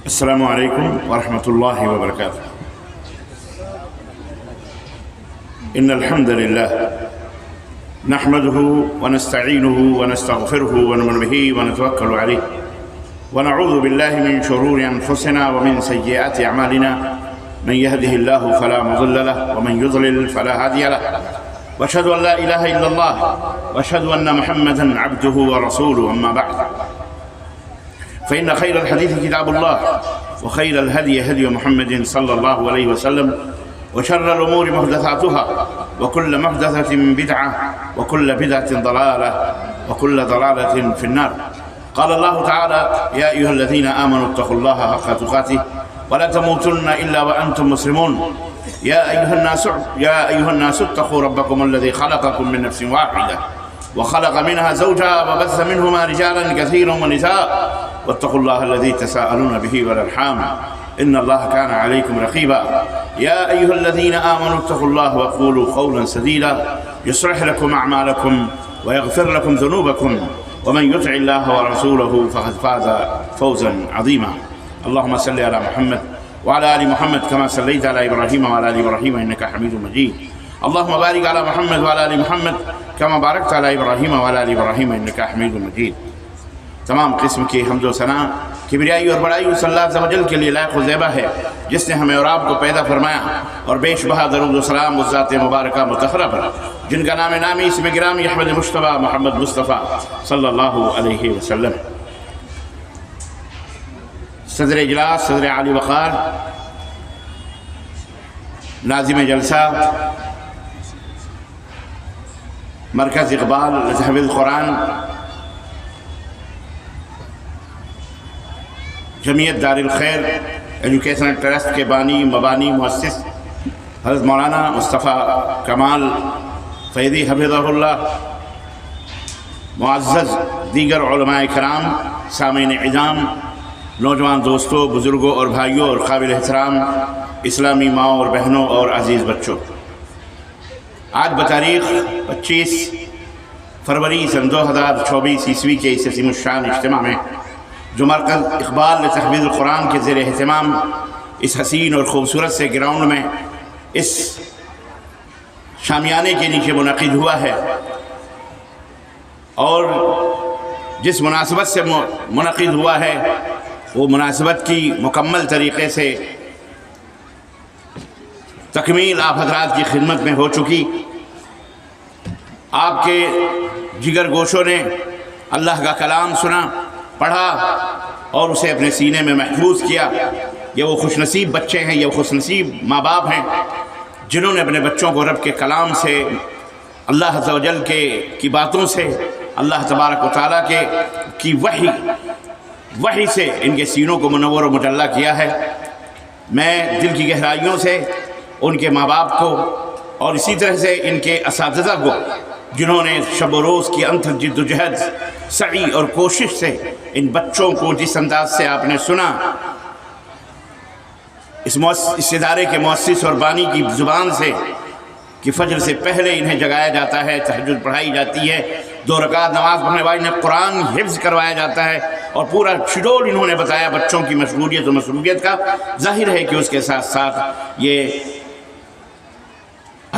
السلام عليكم ورحمة الله وبركاته. إن الحمد لله نحمده ونستعينه ونستغفره ونؤمن به ونتوكل عليه ونعوذ بالله من شرور أنفسنا ومن سيئات أعمالنا. من يهده الله فلا مضل له ومن يضلل فلا هادي له، وأشهد أن لا إله إلا الله وأشهد أن محمدا عبده ورسوله. أما بعد، فإن خير الحديث كتاب الله وخير الهدي هدي محمد صلى الله عليه وسلم، وشر الأمور محدثاتها وكل محدثة بدعة وكل بدعة ضلالة وكل ضلالة في النار. قال الله تعالى: يا أيها الذين آمنوا اتقوا الله حق تقاته ولا تموتن إلا وأنتم مسلمون. يا أيها الناس اتقوا ربكم الذي خلقكم من نفس واحدة وخلق منها زوجها وبث منهما رجالا كثيرا ونساء، واتقوا الله الذي تساءلون به والأرحام إن الله كان عليكم رقيبا. يا أيها الذين آمنوا اتقوا الله وقولوا قولا سديدا يصلح لكم أعمالكم ويغفر لكم ذنوبكم، ومن يطع الله ورسوله فقد فاز فوزا عظيما. اللهم صل على محمد وعلى آل محمد كما صليت على إبراهيم وعلى آل إبراهيم إنك حميد مجيد. اللهم بارك على محمد وعلى آل محمد كما باركت على إبراهيم وعلى آل إبراهيم إنك حميد مجيد. تمام قسم کی حمد و ثنا کبریائی اور بڑائی صلی اللہ عز و جل کے لیے لائق و زیبہ ہے، جس نے ہمیں اور آپ کو پیدا فرمایا، اور بیش بہا درود و سلام اس ذات مبارکہ متخرہ پر جن کا نام نامی اسم گرامی احمد مصطفیٰ محمد مصطفیٰ صلی اللہ علیہ وسلم. صدر اجلاس، صدر عالی وقار، ناظم جلسہ، مرکز اقبال لتحفیظ القرآن، جمعیت دار الخیر ایجوکیشنل ٹرسٹ کے بانی مبانی مؤسس حضرت مولانا مصطفیٰ کمال فیضی حفظہ اللہ، معزز دیگر علماء کرام، سامعین اعظام، نوجوان دوستوں، بزرگوں اور بھائیوں اور قابل احترام اسلامی ماؤں اور بہنوں اور عزیز بچوں، آج بتاریخ 25 فروری سن 2024 عیسوی کے اس عظیم الشان اجتماع میں، جو مرکز اقبال لتحفیظ القرآن کے زیر اہتمام اس حسین اور خوبصورت سے گراؤنڈ میں اس شامیانے کے نیچے منعقد ہوا ہے، اور جس مناسبت سے منعقد ہوا ہے وہ مناسبت کی مکمل طریقے سے تکمیل آپ حضرات کی خدمت میں ہو چکی. آپ کے جگر گوشوں نے اللہ کا کلام سنا، پڑھا اور اسے اپنے سینے میں محفوظ کیا. یہ وہ خوش نصیب بچے ہیں، یہ خوش نصیب ماں باپ ہیں جنہوں نے اپنے بچوں کو رب کے کلام سے، اللہ عز و جل کی باتوں سے، اللہ تبارک و تعالیٰ کی وحی سے ان کے سینوں کو منور و مجلہ کیا ہے. میں دل کی گہرائیوں سے ان کے ماں باپ کو اور اسی طرح سے ان کے اساتذہ کو، جنہوں نے شب و روز کی انتھک جد و جہد، سعی اور کوشش سے ان بچوں کو جس انداز سے آپ نے سنا، اس ادارے کے مؤسس اور بانی کی زبان سے کہ فجر سے پہلے انہیں جگایا جاتا ہے، تہجد پڑھائی جاتی ہے، 2 رکعت نماز پڑھنے والے نے قرآن حفظ کروایا جاتا ہے، اور پورا شیڈول انہوں نے بتایا بچوں کی مشغولیت و مسروفیت کا. ظاہر ہے کہ اس کے ساتھ ساتھ یہ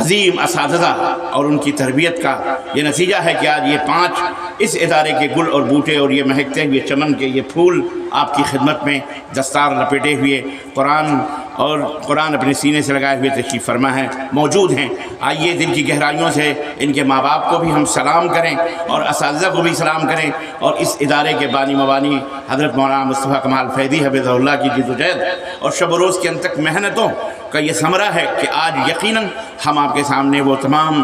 عظیم اساتذہ اور ان کی تربیت کا یہ نتیجہ ہے کہ آج یہ 5 اس ادارے کے گل اور بوٹے اور یہ مہکتے ہوئے چمن کے یہ پھول آپ کی خدمت میں دستار لپیٹے ہوئے قرآن اپنے سینے سے لگائے ہوئے تشریف فرما ہے موجود ہیں. آئیے دل کی گہرائیوں سے ان کے ماں باپ کو بھی ہم سلام کریں اور اساتذہ کو بھی سلام کریں، اور اس ادارے کے بانی مبانی حضرت مولانا مصطفیٰ کمال فیضی حفظہ اللہ کی جدوجہد اور شب و روز کی انتک محنتوں کا یہ ثمرہ ہے کہ آج یقیناً ہم آپ کے سامنے وہ تمام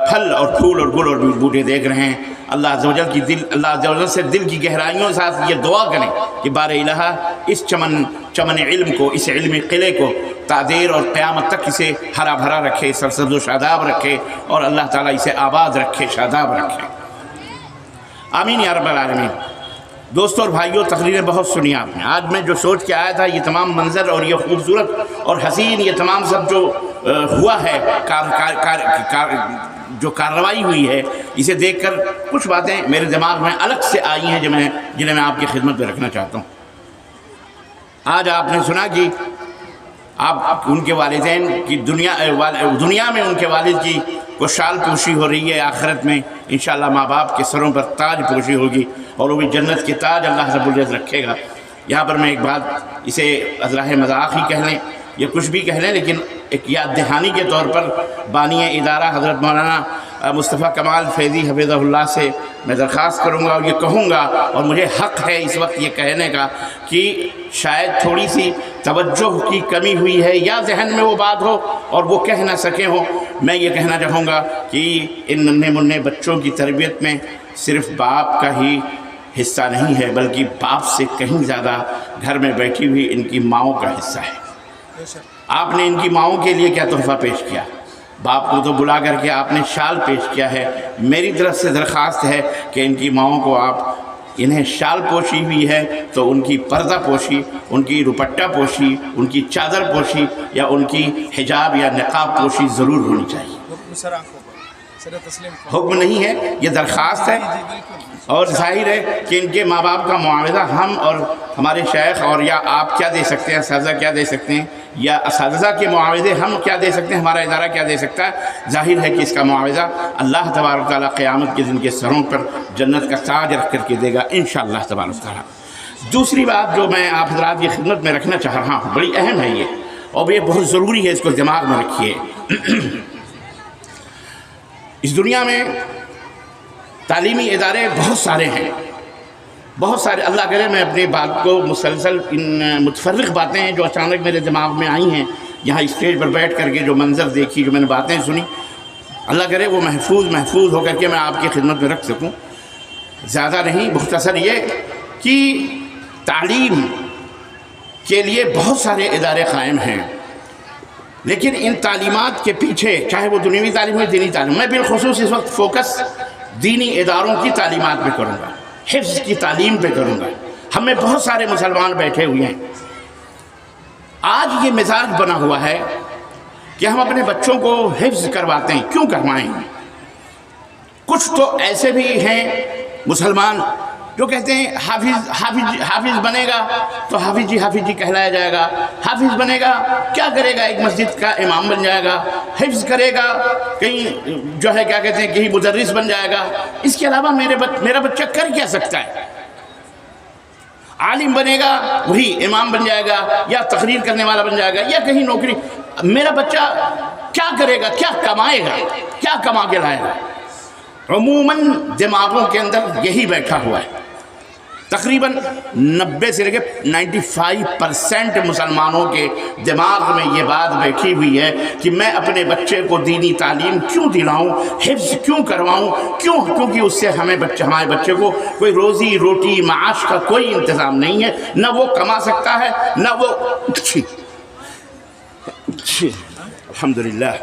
پھل اور پھول اور گل اور بوٹے دیکھ رہے ہیں. اللہ عز و جل سے دل کی گہرائیوں کے ساتھ یہ دعا کریں کہ بار الہ اس چمن علم کو، اس علمی قلعے کو تعدیر اور قیامت تک اسے ہرا بھرا رکھے، سرسبز و شاداب رکھے، اور اللہ تعالیٰ اسے آباد رکھے، شاداب رکھے. آمین یا رب العالمین. دوستوں اور بھائیوں، تقریریں بہت سنی آپ نے. آج میں جو سوچ کے آیا تھا، یہ تمام منظر اور یہ خوبصورت اور حسین یہ تمام سب جو ہوا ہے، جو کارروائی ہوئی ہے، اسے دیکھ کر کچھ باتیں میرے دماغ میں الگ سے آئی ہیں جنہیں میں آپ کی خدمت میں رکھنا چاہتا ہوں. آج آپ نے سنا کہ آپ ان کے والدین کی دنیا میں ان کے والد کی کو شال پوشی ہو رہی ہے، آخرت میں انشاءاللہ ماں باپ کے سروں پر تاج پوشی ہوگی، اور وہ بھی جنت کے تاج اللہ رب العزت رکھے گا۔ یہاں پر میں ایک بات، اسے اضلاع مذاق ہی کہہ لیں یا کچھ بھی کہہ لیں، لیکن ایک یاد دہانی کے طور پر بانی ادارہ حضرت مولانا مصطفیٰ کمال فیضی حفظہ اللہ سے میں درخواست کروں گا اور یہ کہوں گا، اور مجھے حق ہے اس وقت یہ کہنے کا کہ شاید تھوڑی سی توجہ کی کمی ہوئی ہے یا ذہن میں وہ بات ہو اور وہ کہہ نہ سکے ہوں۔ میں یہ کہنا چاہوں گا کہ ان ننھے منھے بچوں کی تربیت میں صرف باپ کا ہی حصہ نہیں ہے، بلکہ باپ سے کہیں زیادہ گھر میں بیٹھی ہوئی ان کی ماؤں کا حصہ ہے۔ آپ نے ان کی ماؤں کے لیے کیا تحفہ پیش کیا؟ باپ کو تو بلا کر کے آپ نے شال پیش کیا ہے۔ میری طرف سے درخواست ہے کہ ان کی ماؤں کو آپ، انہیں شال پوشی ہوئی ہے تو ان کی پردہ پوشی، ان کی دوپٹہ پوشی، ان کی چادر پوشی یا ان کی حجاب یا نقاب پوشی ضرور ہونی چاہیے۔ حکم نہیں ہے، یہ درخواست ہے، اور ظاہر ہے کہ ان کے ماں باپ کا معاوضہ ہم اور ہمارے شیخ اور یا آپ کیا دے سکتے ہیں، اساتذہ کیا دے سکتے ہیں، یا اساتذہ کے معاوضے ہم کیا دے سکتے ہیں، ہمارا ادارہ کیا دے سکتا ہے؟ ظاہر ہے کہ اس کا معاوضہ اللہ تبارک تعالیٰ قیامت کے دن کے سروں پر جنت کا تاج رکھ کر کے دے گا انشاءاللہ تبارک تعالیٰ۔ دوسری بات جو میں آپ حضرات کی خدمت میں رکھنا چاہ رہا ہوں، بڑی اہم ہے یہ، اور یہ بہت ضروری ہے، اس کو دماغ میں رکھیے۔ اس دنیا میں تعلیمی ادارے بہت سارے ہیں، بہت سارے، اللہ کرے میں اپنی بات کو مسلسل ان متفرق باتیں ہیں جو اچانک میرے دماغ میں آئی ہیں یہاں اسٹیج پر بیٹھ کر کے، جو منظر دیکھی، جو میں نے باتیں سنی، اللہ کرے وہ محفوظ ہو کر کے میں آپ کی خدمت میں رکھ سکوں۔ زیادہ نہیں، مختصر یہ کہ تعلیم کے لیے بہت سارے ادارے قائم ہیں، لیکن ان تعلیمات کے پیچھے، چاہے وہ دنیاوی تعلیم ہو، دینی تعلیم، میں بالخصوص اس وقت فوکس دینی اداروں کی تعلیمات پہ کروں گا، حفظ کی تعلیم پہ کروں گا۔ ہم میں بہت سارے مسلمان بیٹھے ہوئے ہیں، آج یہ مزاج بنا ہوا ہے کہ ہم اپنے بچوں کو حفظ کرواتے ہیں۔ کیوں کروائیں؟ کچھ تو ایسے بھی ہیں مسلمان جو کہتے ہیں حافظ بنے گا تو حافظ جی کہلایا جائے گا، حافظ بنے گا کیا کرے گا، ایک مسجد کا امام بن جائے گا، حفظ کرے گا کہیں جو ہے کیا کہتے ہیں کہیں مدرس بن جائے گا، اس کے علاوہ میرا بچہ کر کیا سکتا ہے؟ عالم بنے گا وہی امام بن جائے گا یا تقریر کرنے والا بن جائے گا یا کہیں نوکری، میرا بچہ کیا کرے گا، کیا کمائے گا، کیا کما کے لائے گا؟ عموماً دماغوں کے اندر یہی بیٹھا ہوا ہے۔ تقریباً 90 سے لے کے 95% مسلمانوں کے دماغ میں یہ بات بیٹھی ہوئی ہے کہ میں اپنے بچے کو دینی تعلیم کیوں دلاؤں، حفظ کیوں کرواؤں، کیونکہ اس سے ہمارے بچے کو کوئی روزی روٹی معاش کا کوئی انتظام نہیں ہے، نہ وہ کما سکتا ہے، نہ وہ الحمدللہ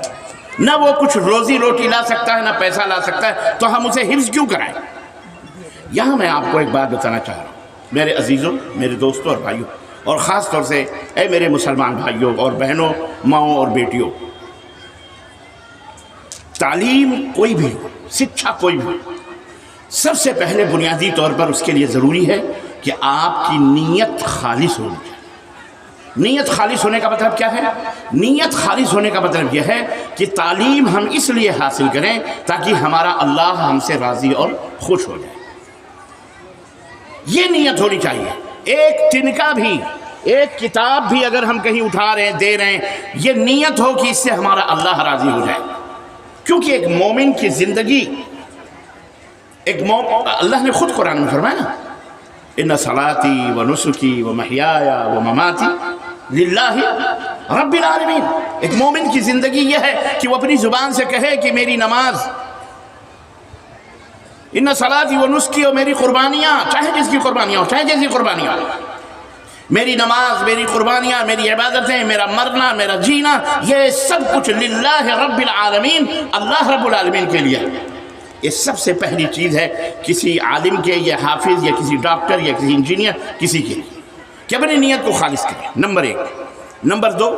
نہ وہ کچھ روزی روٹی لا سکتا ہے، نہ پیسہ لا سکتا ہے، تو ہم اسے حفظ کیوں کرائیں؟ یہاں میں آپ کو ایک بات بتانا چاہ رہا ہوں میرے عزیزوں، میرے دوستوں اور بھائیوں، اور خاص طور سے اے میرے مسلمان بھائیوں اور بہنوں، ماؤں اور بیٹیوں، تعلیم کوئی بھی ہو، شکشا کوئی بھی ہو، سب سے پہلے بنیادی طور پر اس کے لیے ضروری ہے کہ آپ کی نیت خالص ہونی چاہیے۔ نیت خالص ہونے کا مطلب کیا ہے؟ نیت خالص ہونے کا مطلب یہ ہے کہ تعلیم ہم اس لیے حاصل کریں تاکہ ہمارا اللہ ہم سے راضی اور خوش ہو جائے، یہ نیت ہونی چاہیے۔ ایک تنکا بھی، ایک کتاب بھی اگر ہم کہیں اٹھا رہے ہیں، دے رہے ہیں، یہ نیت ہو کہ اس سے ہمارا اللہ راضی ہو جائے، کیونکہ ایک مومن کی زندگی، اللہ نے خود قرآن میں فرمایا نا، ان صلاتی و نسکی و محیایا و مماتی للہ رب العالمین۔ ایک مومن کی زندگی یہ ہے کہ وہ اپنی زبان سے کہے کہ میری نماز، ان صلاتی و نسکی، اور میری قربانیاں، چاہے جس کی قربانیاں ہو، چاہے جیسی قربانیاں ہو، میری نماز، میری قربانیاں، میری عبادتیں، میرا مرنا، میرا جینا، یہ سب کچھ للہ رب العالمین، اللہ رب العالمین کے لیے۔ یہ سب سے پہلی چیز ہے کسی عالم کے یا حافظ یا کسی ڈاکٹر یا کسی انجینئر کسی کے لیے کہ اپنی نیت کو خالص کرے، نمبر 1۔ نمبر 2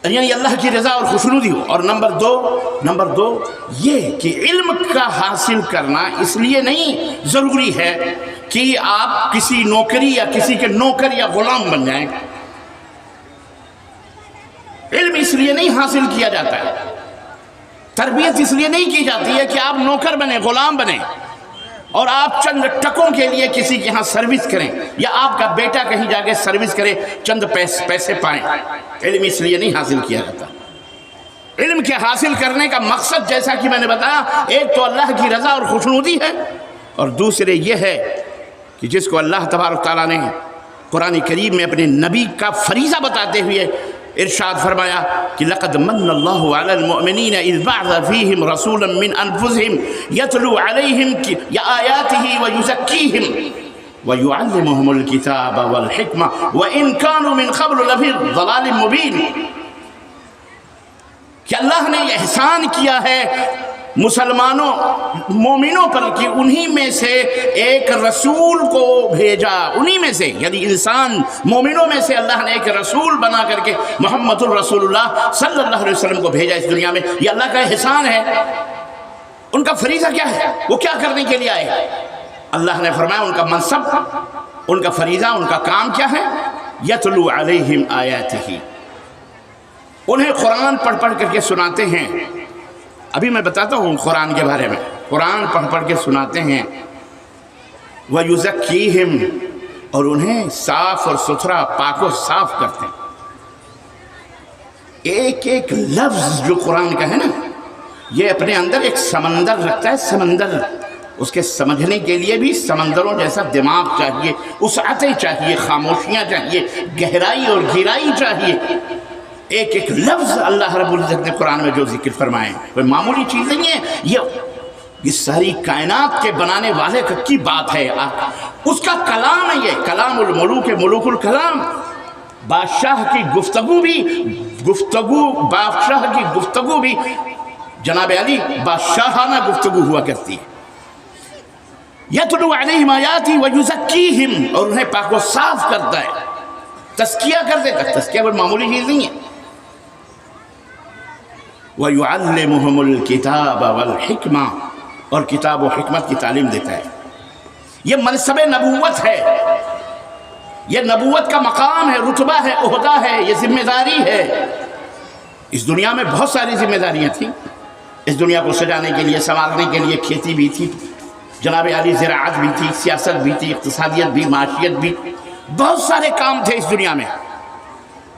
یعنی اللہ کی رضا اور خوشنودی ہو، اور نمبر دو یہ کہ علم کا حاصل کرنا اس لیے نہیں ضروری ہے کہ آپ کسی نوکری یا کسی کے نوکر یا غلام بن جائیں. علم اس لیے نہیں حاصل کیا جاتا ہے، تربیت اس لیے نہیں کی جاتی ہے کہ آپ نوکر بنیں، غلام بنیں اور آپ چند ٹکوں کے لیے کسی کے ہاں سروس کریں، یا آپ کا بیٹا کہیں جا کے سروس کرے چند پیسے پائیں. علم اس لیے نہیں حاصل کیا جاتا. علم کے حاصل کرنے کا مقصد جیسا کہ میں نے بتایا، ایک تو اللہ کی رضا اور خوشنودی ہے، اور دوسرے یہ ہے کہ جس کو اللہ تبارک تعالیٰ نے قرآن کریم میں اپنے نبی کا فریضہ بتاتے ہوئے ارشاد فرمایا کہ لقد من اللہ علی المؤمنین اذ بعث فیہم رسولا من انفسہم یتلو علیہم آیاتہ ویزکیہم ویعلمہم الکتاب والحکمہ وان کانوا من قبل لفی ضلال مبین. کہ اللہ نے یہ احسان کیا ہے مسلمانوں مومنوں پر کہ انہی میں سے ایک رسول کو بھیجا، انہی میں سے یعنی انسان مومنوں میں سے اللہ نے ایک رسول بنا کر کے محمد الرسول اللہ صلی اللہ علیہ وسلم کو بھیجا اس دنیا میں. یہ اللہ کا احسان ہے. ان کا فریضہ کیا ہے؟ وہ کیا کرنے کے لیے آئے؟ اللہ نے فرمایا ان کا منصب، ان کا فریضہ، ان کا کام کیا ہے؟ یتلو علیہم آیاتہ، انہیں قرآن پڑھ پڑھ کر کے سناتے ہیں. ابھی میں بتاتا ہوں قرآن کے بارے میں. قرآن پڑھ پڑھ کے سناتے ہیں. وَيُزَكِّيهِمْ، اور انہیں صاف اور ستھرا پاک و صاف کرتے ہیں. ایک ایک لفظ جو قرآن کا ہے نا، یہ اپنے اندر ایک سمندر رکھتا ہے. سمندر، اس کے سمجھنے کے لیے بھی سمندروں جیسا دماغ چاہیے، وسعتیں چاہیے، خاموشیاں چاہیے، گہرائی اور گہرائی چاہیے. ایک ایک لفظ اللہ رب العزت نے قرآن میں جو ذکر فرمائے کوئی معمولی چیز نہیں ہے. یہ ساری کائنات کے بنانے والے کی بات ہے، اس کا کلام ہے. یہ کلام الملوک، ملوک الکلام. بادشاہ کی گفتگو بھی جناب علی بادشاہانہ گفتگو ہوا کرتی ہے. یتلو علیہم آیاتہ ویزکیہم، اور انہیں پاک و صاف کرتا ہے، تزکیہ کر دیتا ہے. تزکیہ کوئی معمولی چیز نہیں ہے. وَيُعَلِّمُهُمُ الْكِتَابَ وَالْحِكْمَةَ، اور کتاب و حکمت کی تعلیم دیتا ہے. یہ منصب نبوت ہے، یہ نبوت کا مقام ہے، رتبہ ہے، عہدہ ہے، یہ ذمہ داری ہے. اس دنیا میں بہت ساری ذمہ داریاں تھیں. اس دنیا کو سجانے کے لیے، سنوارنے کے لیے کھیتی بھی تھی، جناب علی زراعت بھی تھی، سیاست بھی تھی، اقتصادیت بھی، معاشیت بھی، بہت سارے کام تھے اس دنیا میں.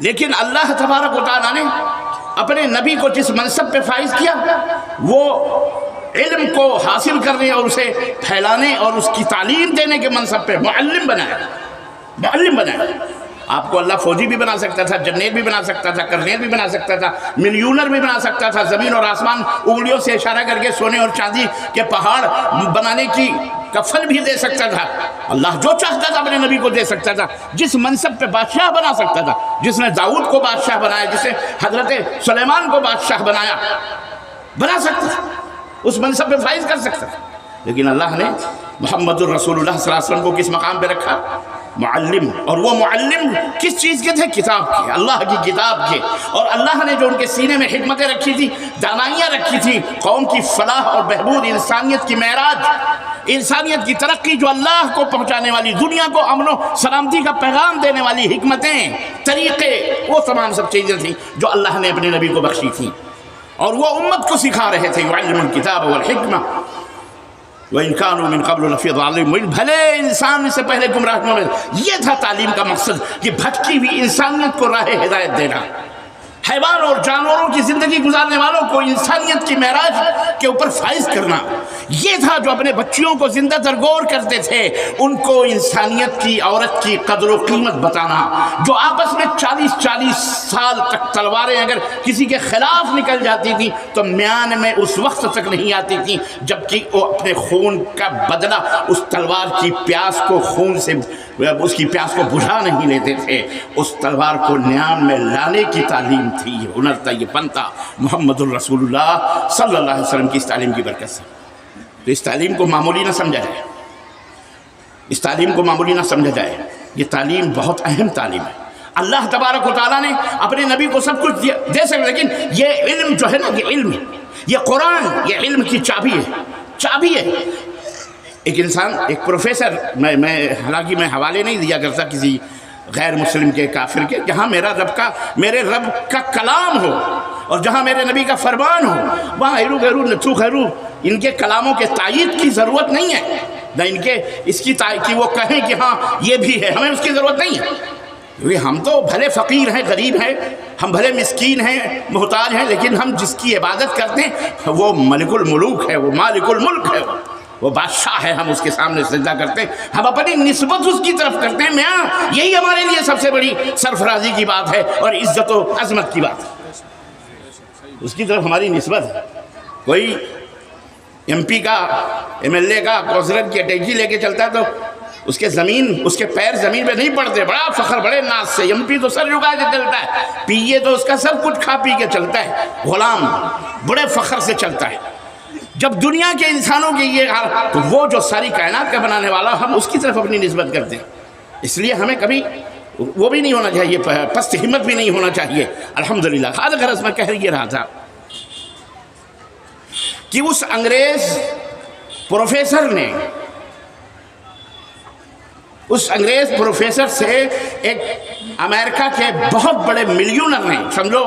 لیکن اللہ تبارک و تعالیٰ نے اپنے نبی کو جس منصب پہ فائز کیا، وہ علم کو حاصل کرنے اور اسے پھیلانے اور اس کی تعلیم دینے کے منصب پہ معلم بنایا. معلم بنایا. آپ کو اللہ فوجی بھی بنا سکتا تھا، جنرل بھی بنا سکتا تھا، کرنیل بھی بنا سکتا تھا، ملیونر بھی بنا سکتا تھا. زمین اور آسمان انگلیوں سے اشارہ کر کے سونے اور چاندی کے پہاڑ بنانے کی کفل بھی دے سکتا تھا. اللہ جو چاہتا تھا اپنے نبی کو دے سکتا تھا. جس منصب پہ بادشاہ بنا سکتا تھا، جس نے داؤد کو بادشاہ بنایا، جس نے حضرت سلیمان کو بادشاہ بنا سکتا تھا، اس منصب پہ فائز کر سکتا تھا. لیکن اللہ نے محمد الرسول اللہ صلی اللہ علیہ وسلم کو کس مقام پہ رکھا؟ معلم. اور وہ معلم کس چیز کے تھے؟ کتاب کے، اللہ کی کتاب کے. اور اللہ نے جو ان کے سینے میں حکمتیں رکھی تھی، دانائیاں رکھی تھی، قوم کی فلاح اور بہبود، انسانیت کی معراج، انسانیت کی ترقی، جو اللہ کو پہنچانے والی، دنیا کو امن و سلامتی کا پیغام دینے والی حکمتیں، طریقے، وہ تمام سب چیزیں تھیں جو اللہ نے اپنے نبی کو بخشی تھیں اور وہ امت کو سکھا رہے تھے. یعلم الکتاب والحکمہ وَإِن كَانُوا مِن قَبْلُ لَفِي ضَلَالٍ مُبِينٍ. بھلے انسان سے پہلے گمراہیوں میں. یہ تھا تعلیم کا مقصد، کہ بھٹکی ہوئی انسانیت کو راہ ہدایت دینا. حیوان اور جانوروں کی زندگی گزارنے والوں کو انسانیت کی معراج کے اوپر فائز کرنا. یہ تھا جو اپنے بچیوں کو زندہ درگور کرتے تھے، ان کو انسانیت کی، عورت کی قدر و قیمت بتانا. جو آپس میں 40 سال تک تلواریں اگر کسی کے خلاف نکل جاتی تھی تو میان میں اس وقت تک نہیں آتی تھی جبکہ وہ اپنے خون کا بدلہ اس تلوار کی پیاس کو، خون سے اس کی پیاس کو بجھا نہیں لیتے تھے. اس تلوار کو نیام میں لانے کی تعلیم تھی، یہ ہنر تھا، یہ فن تھا. محمد الرسول اللہ صلی اللہ علیہ وسلم کی اس تعلیم کی برکت سے. تو اس تعلیم کو معمولی نہ سمجھا جائے، اس تعلیم کو معمولی نہ سمجھا جائے. یہ تعلیم بہت اہم تعلیم ہے. اللہ تبارک و تعالیٰ نے اپنے نبی کو سب کچھ دے سکتے، لیکن یہ علم جو ہے نا، یہ علم، یہ قرآن، یہ علم کی چابی ہے. چابی ہے. ایک انسان، ایک پروفیسر، میں حالانکہ میں حوالے نہیں دیا کرتا کسی غیر مسلم کے، کافر کے، جہاں میرے رب کا کلام ہو اور جہاں میرے نبی کا فرمان ہو، وہاں ہیرو غیرو نتھو خیرو ان کے کلاموں کے تائید کی ضرورت نہیں ہے، نہ ان کے اس کی تائید کی وہ کہیں کہ ہاں یہ بھی ہے، ہمیں اس کی ضرورت نہیں ہے، کیونکہ ہم تو بھلے فقیر ہیں، غریب ہیں، ہم بھلے مسکین ہیں، محتاج ہیں، لیکن ہم جس کی عبادت کرتے ہیں وہ ملک الملوک ہے، وہ مالک الملک ہے، وہ بادشاہ ہے، ہم اس کے سامنے سجدہ کرتے ہیں، ہم اپنی نسبت اس کی طرف کرتے ہیں، میاں یہی ہمارے لیے سب سے بڑی سرفرازی کی بات ہے اور عزت و عظمت کی بات ہے، اس کی طرف ہماری نسبت ہے۔ کوئی ایم پی کا، ایم ایل اے کا کونسلر کی اٹیچی لے کے چلتا ہے تو اس کے پیر زمین پہ نہیں پڑتے، بڑا فخر، بڑے ناز سے، ایم پی تو سر جھکا کے چلتا ہے، پی اے تو اس کا سب کچھ کھا پی کے چلتا ہے، غلام بڑے فخر سے چلتا ہے۔ جب دنیا کے انسانوں کی یہ حال، تو وہ جو ساری کائنات کا بنانے والا، ہم اس کی طرف اپنی نسبت کرتے ہیں، اس لیے ہمیں کبھی وہ بھی نہیں ہونا چاہیے، پست ہمت بھی نہیں ہونا چاہیے۔ الحمدللہ۔ غرض میں کہہ یہ رہا تھا کہ اس انگریز پروفیسر سے ایک امریکہ کے بہت بڑے ملیونر نے، سمجھو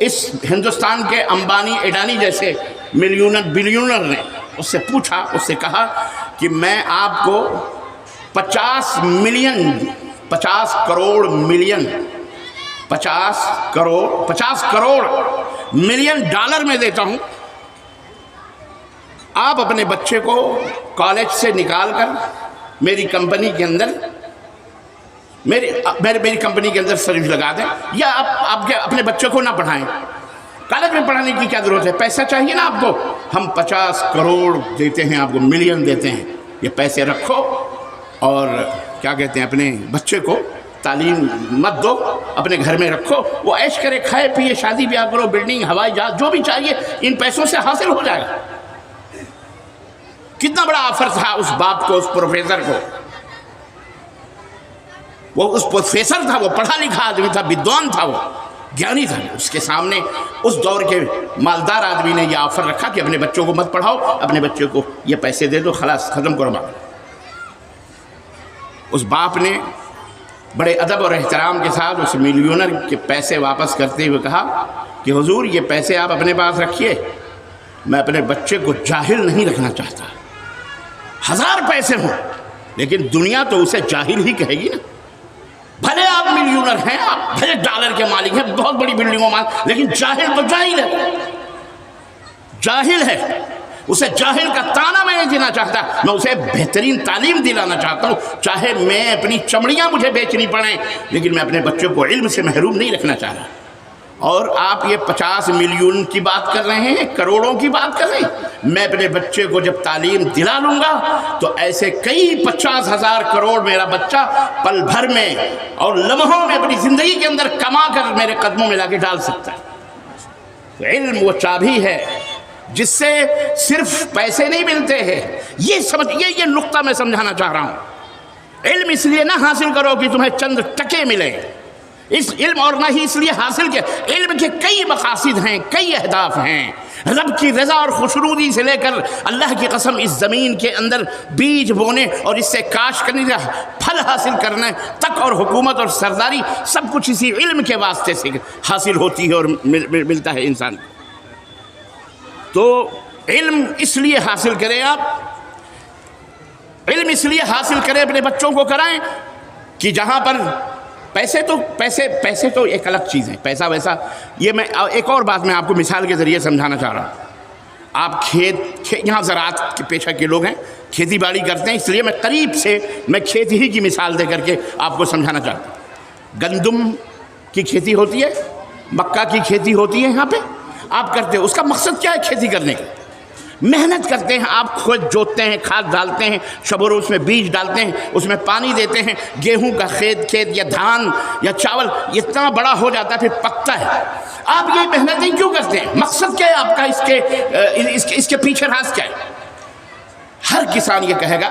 اس ہندوستان کے امبانی اڈانی جیسے ملیونر بلیونر نے اس سے پوچھا، اس سے کہا کہ میں آپ کو 50 کروڑ ملین ڈالر میں دیتا ہوں، آپ اپنے بچے کو کالج سے نکال کر میری کمپنی کے اندر سروس لگا دیں، یا آپ اپنے بچے کو نہ پڑھائیں، کالج میں پڑھانے کی کیا ضرورت ہے، پیسہ چاہیے نا آپ کو، ہم 50 کروڑ دیتے ہیں آپ کو، ملین دیتے ہیں، یہ پیسے رکھو اور کیا کہتے ہیں اپنے بچے کو تعلیم مت دو، اپنے گھر میں رکھو، وہ عیش کرے، کھائے پیے، شادی بیاہ کرو، بلڈنگ، ہوائی جہاز، جو بھی چاہیے ان پیسوں سے حاصل ہو جائے گا۔ کتنا بڑا آفر تھا اس باپ کو، اس پروفیسر کو، وہ اس پروفیسر تھا، وہ پڑھا لکھا آدمی تھا، بدوان تھا، وہ گیانی تھا، اس کے سامنے اس دور کے مالدار آدمی نے یہ آفر رکھا کہ اپنے بچوں کو مت پڑھاؤ، اپنے بچوں کو یہ پیسے دے دو، خلاص ختم کرو بات۔ اس باپ نے بڑے ادب اور احترام کے ساتھ اس ملیونر کے پیسے واپس کرتے ہوئے کہا کہ حضور یہ پیسے آپ اپنے پاس رکھیے، میں اپنے بچے کو جاہل نہیں رکھنا چاہتا، 1000 پیسے ہوں لیکن دنیا تو اسے جاہل ہی کہے گی نا، بھلے آپ ملیونر ہیں، آپ بھلے ڈالر کے مالک ہیں، بہت بڑی بلڈنگوں مالک، لیکن جاہل تو جاہل ہے، اسے جاہل کا طعنہ میں نہیں دینا چاہتا، میں اسے بہترین تعلیم دلانا چاہتا ہوں، چاہے میں اپنی چمڑیاں مجھے بیچنی پڑیں، لیکن میں اپنے بچوں کو علم سے محروم نہیں رکھنا چاہ رہا۔ اور آپ یہ 50 ملین کی بات کر رہے ہیں، کروڑوں کی بات کر رہے ہیں، میں اپنے بچے کو جب تعلیم دلا لوں گا تو ایسے کئی 50,000 کروڑ میرا بچہ پل بھر میں اور لمحوں میں اپنی زندگی کے اندر کما کر میرے قدموں میں لا کے ڈال سکتا ہے۔ علم وہ چابی ہے جس سے صرف پیسے نہیں ملتے ہیں، یہ نقطہ میں سمجھانا چاہ رہا ہوں۔ علم اس لیے نہ حاصل کرو کہ تمہیں چند ٹکے ملے، اس علم اور نہ ہی اس لیے حاصل کیا، علم کے کئی مقاصد ہیں، کئی اہداف ہیں، رب کی رضا اور خوشنودی سے لے کر اللہ کی قسم اس زمین کے اندر بیج بونے اور اس سے کاش کرنے کا پھل حاصل کرنے تک، اور حکومت اور سرداری سب کچھ اسی علم کے واسطے سے حاصل ہوتی ہے اور ملتا ہے انسان کو۔ تو علم اس لیے حاصل کریں، آپ علم اس لیے حاصل کریں، اپنے بچوں کو کرائیں کہ جہاں پر پیسے تو ایک الگ چیز ہے، پیسہ ویسا، یہ میں ایک اور بات میں آپ کو مثال کے ذریعے سمجھانا چاہ رہا ہوں۔ آپ یہاں زراعت کے پیشہ کے لوگ ہیں، کھیتی باڑی کرتے ہیں، اس لیے میں قریب سے کھیتی ہی کی مثال دے کر کے آپ کو سمجھانا چاہتا ہوں۔ گندم کی کھیتی ہوتی ہے، مکہ کی کھیتی ہوتی ہے، یہاں پہ آپ کرتے ہیں، اس کا مقصد کیا ہے کھیتی کرنے کا؟ محنت کرتے ہیں، آپ خود جوتتے ہیں، کھاد ڈالتے ہیں، شب و روز اس میں بیج ڈالتے ہیں، اس میں پانی دیتے ہیں، گیہوں کا کھیت یا دھان یا چاول اتنا بڑا ہو جاتا ہے، پھر پکتا ہے۔ آپ یہ محنتیں کیوں کرتے ہیں؟ مقصد کیا ہے آپ کا؟ اس کے پیچھے راز کیا ہے؟ ہر کسان یہ کہے گا،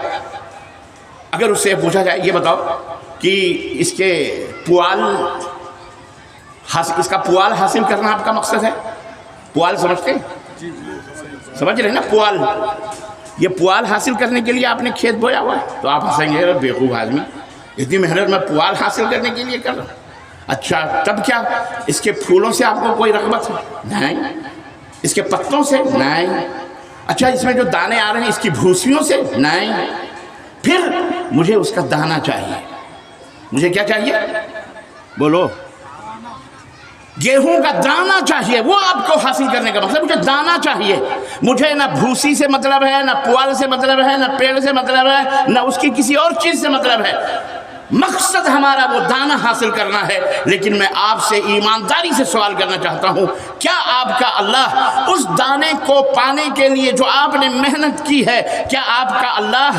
اگر اس سے پوچھا جائے یہ بتاؤ کہ اس کا پوال حاصل کرنا آپ کا مقصد ہے؟ پوال سمجھتے ہیں؟ سمجھ رہے ہیں نا؟ پوال یہ پوال حاصل کرنے کے لیے آپ نے کھیت بویا ہوا ہے؟ تو آپ ہنسیں گے بیوقوف آدمی، اتنی محنت میں پوال حاصل کرنے کے لیے کر رہا ہوں۔ اچھا تب کیا اس کے پھولوں سے آپ کو کوئی رغبت ہے؟ نہیں۔ اس کے پتوں سے؟ نہیں۔ اچھا اس میں جو دانے آ رہے ہیں اس کی بھوسیوں سے؟ نہیں۔ پھر مجھے اس کا دانہ چاہیے۔ مجھے کیا چاہیے؟ بولو۔ گیہوں کا دانہ چاہیے، وہ آپ کو حاصل کرنے کا مطلب مجھے دانہ چاہیے۔ مجھے نہ بھوسی سے مطلب ہے، نہ پوال سے مطلب ہے، نہ پیڑ سے مطلب ہے، نہ اس کی کسی اور چیز سے مطلب ہے۔ مقصد ہمارا وہ دانہ حاصل کرنا ہے۔ لیکن میں آپ سے ایمانداری سے سوال کرنا چاہتا ہوں، کیا آپ کا اللہ اس دانے کو پانے کے لیے جو آپ نے محنت کی ہے، کیا آپ کا اللہ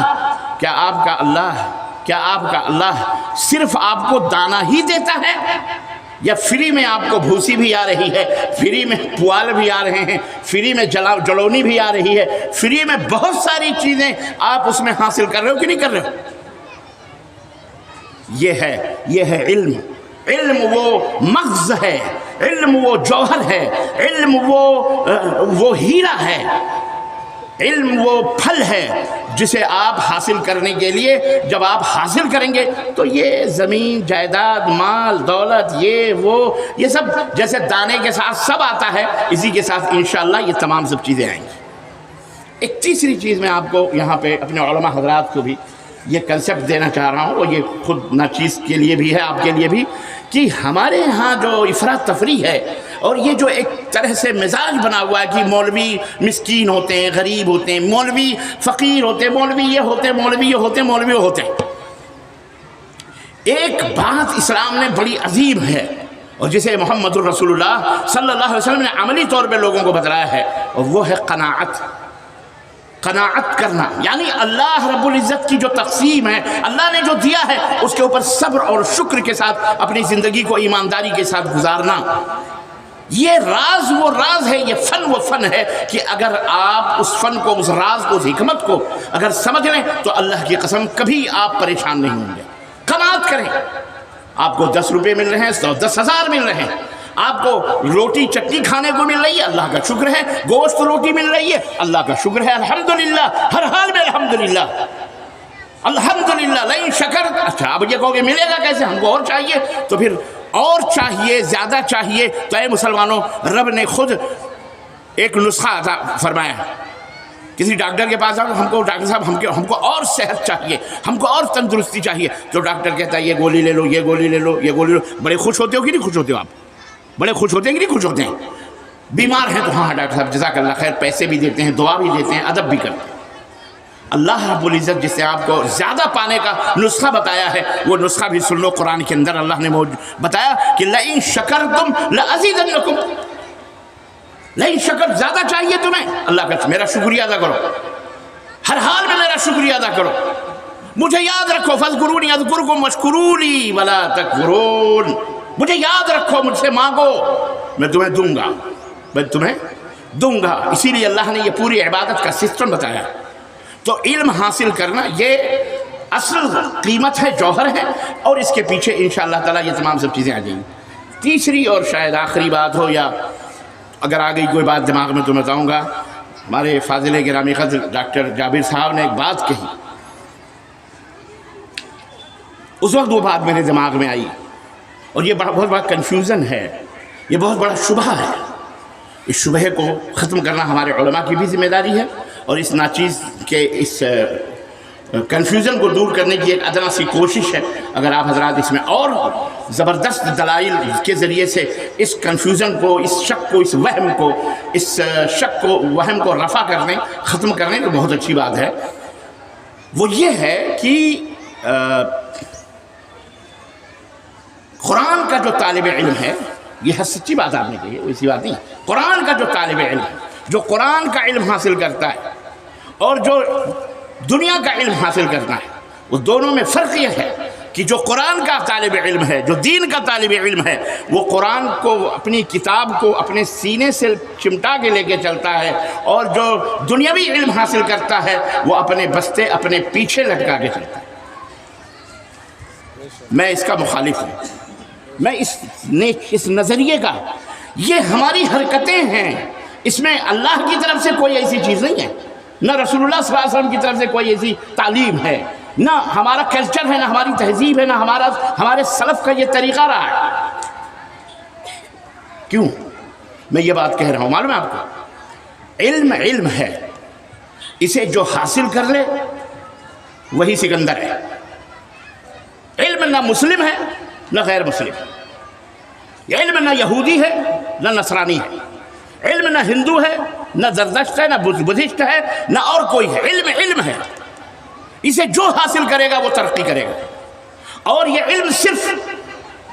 صرف آپ کو دانہ ہی دیتا ہے، یا فری میں آپ کو بھوسی بھی آ رہی ہے، فری میں پوال بھی آ رہے ہیں، فری میں جلونی بھی آ رہی ہے، فری میں بہت ساری چیزیں آپ اس میں حاصل کر رہے ہو کہ نہیں کر رہے ہو؟ یہ ہے علم۔ علم وہ مغز ہے، علم وہ جوہر ہے، علم وہ ہیرا ہے، علم وہ پھل ہے جسے آپ حاصل کرنے کے لیے جب آپ حاصل کریں گے تو یہ زمین جائیداد مال دولت یہ سب جیسے دانے کے ساتھ سب آتا ہے، اسی کے ساتھ انشاءاللہ یہ تمام سب چیزیں آئیں گی۔ ایک تیسری چیز میں آپ کو یہاں پہ اپنے علماء حضرات کو بھی یہ کنسپٹ دینا چاہ رہا ہوں، اور یہ خود ناچیز کے لیے بھی ہے آپ کے لیے بھی، کہ ہمارے ہاں جو افراط تفریح ہے اور یہ جو ایک طرح سے مزاج بنا ہوا ہے کہ مولوی مسکین ہوتے ہیں، غریب ہوتے ہیں، مولوی فقیر ہوتے ہیں، مولوی یہ ہوتے ہیں، مولوی یہ ہوتے ہیں، مولوی وہ ہوتے ہیں۔ ایک بات اسلام نے بڑی عظیم ہے اور جسے محمد الرسول اللہ صلی اللہ علیہ وسلم نے عملی طور پہ لوگوں کو بتلایا ہے، اور وہ ہے قناعت کرنا، یعنی اللہ رب العزت کی جو تقسیم ہے، اللہ نے جو دیا ہے اس کے اوپر صبر اور شکر کے ساتھ اپنی زندگی کو ایمانداری کے ساتھ گزارنا۔ یہ راز وہ راز ہے، یہ فن وہ فن ہے کہ اگر آپ اس فن کو، اس راز کو، اس حکمت کو اگر سمجھ لیں تو اللہ کی قسم کبھی آپ پریشان نہیں ہوں گے۔ قناعت کریں۔ آپ کو 10 روپے مل رہے ہیں، 10,000 مل رہے ہیں، آپ کو روٹی چٹنی کھانے کو مل رہی ہے، اللہ کا شکر ہے، گوشت روٹی مل رہی ہے، اللہ کا شکر ہے، الحمدللہ، ہر حال میں الحمدللہ الحمدللہ۔ لئن شکر، اچھا اب یہ کہو کہ ملے گا کیسے، ہم کو اور چاہیے، تو پھر اور چاہیے، زیادہ چاہیے تو اے مسلمانوں، رب نے خود ایک نسخہ عطا فرمایا۔ کسی ڈاکٹر کے پاس جاؤ، ہم کو ڈاکٹر صاحب ہم کو اور صحت چاہیے، ہم کو اور تندرستی چاہیے، تو ڈاکٹر کہتا ہے یہ گولی لے لو، یہ گولی لے لو، یہ گولی لے لو۔ بڑے خوش ہوتے ہو کہ نہیں خوش ہوتے ہو؟ آپ بڑے خوش ہوتے ہیں کہ نہیں خوش ہوتے ہیں؟ بیمار ہیں تو ہاں ڈاکٹر صاحب جزاک اللہ خیر، پیسے بھی دیتے ہیں، دعا بھی دیتے ہیں، ادب بھی کرتے ہیں۔ اللہ رب العزت جس نے آپ کو زیادہ پانے کا نسخہ بتایا ہے، وہ نسخہ بھی سن لو۔ قرآن کے اندر اللہ نے بتایا کہ لئن شکرتم لأزیدنکم، لئن شکر، زیادہ چاہیے تمہیں، اللہ کا میرا شکریہ ادا کرو، ہر حال میں میرا شکریہ ادا کرو، مجھے یاد رکھو، فاذکرونی اذکرکم واشکرونی ولا تکفرون، مجھے یاد رکھو، مجھ سے مانگو، میں تمہیں دوں گا، میں تمہیں دوں گا۔ اسی لیے اللہ نے یہ پوری عبادت کا سسٹم بتایا۔ تو علم حاصل کرنا یہ اصل قیمت ہے، جوہر ہے، اور اس کے پیچھے انشاءاللہ تعالیٰ یہ تمام سب چیزیں آ جائیں گی۔ تیسری اور شاید آخری بات ہو، یا اگر آ گئی کوئی بات دماغ میں تو میں بتاؤں گا، ہمارے فاضل گرامی قدر ڈاکٹر جابر صاحب نے ایک بات کہی، اس وقت وہ بات میرے دماغ میں آئی، اور یہ بہت بڑا کنفیوژن ہے، یہ بہت بڑا شبہ ہے۔ اس شبہ کو ختم کرنا ہمارے علماء کی بھی ذمہ داری ہے، اور اس ناچیز کے اس کنفیوژن کو دور کرنے کی ایک ادنا سی کوشش ہے۔ اگر آپ حضرات اس میں اور زبردست دلائل کے ذریعے سے اس کنفیوژن کو، اس شک کو، وہم کو رفع کر دیں، ختم کر دیں، تو بہت اچھی بات ہے۔ وہ یہ ہے کہ قرآن کا جو طالب علم ہے، یہ سچی بات آپ نے کہی ہے، اسی بات نہیں، قرآن کا جو طالب علم ہے، جو قرآن کا علم حاصل کرتا ہے اور جو دنیا کا علم حاصل کرتا ہے، وہ دونوں میں فرق یہ ہے کہ جو قرآن کا طالب علم ہے، جو دین کا طالب علم ہے، وہ قرآن کو، اپنی کتاب کو اپنے سینے سے چمٹا کے لے کے چلتا ہے، اور جو دنیاوی علم حاصل کرتا ہے وہ اپنے بستے اپنے پیچھے لٹکا کے چلتا ہے۔ میں اس کا مخالف ہوں، میں اس نظریے کا، یہ ہماری حرکتیں ہیں، اس میں اللہ کی طرف سے کوئی ایسی چیز نہیں ہے۔ نہ رسول اللہ صلی اللہ علیہ وسلم کی طرف سے کوئی ایسی تعلیم ہے، نہ ہمارا کلچر ہے، نہ ہماری تہذیب ہے، نہ ہمارے سلف کا یہ طریقہ رہا ہے۔ کیوں میں یہ بات کہہ رہا ہوں معلوم ہے آپ کو؟ علم ہے، اسے جو حاصل کر لے وہی سکندر ہے۔ علم نہ مسلم ہے نہ غیر مسلم، علم نہ یہودی ہے نہ نصرانی ہے، علم نہ ہندو ہے نہ زردشت ہے نہ بدھسٹ ہے نہ اور کوئی ہے، علم ہے، اسے جو حاصل کرے گا وہ ترقی کرے گا۔ اور یہ علم صرف،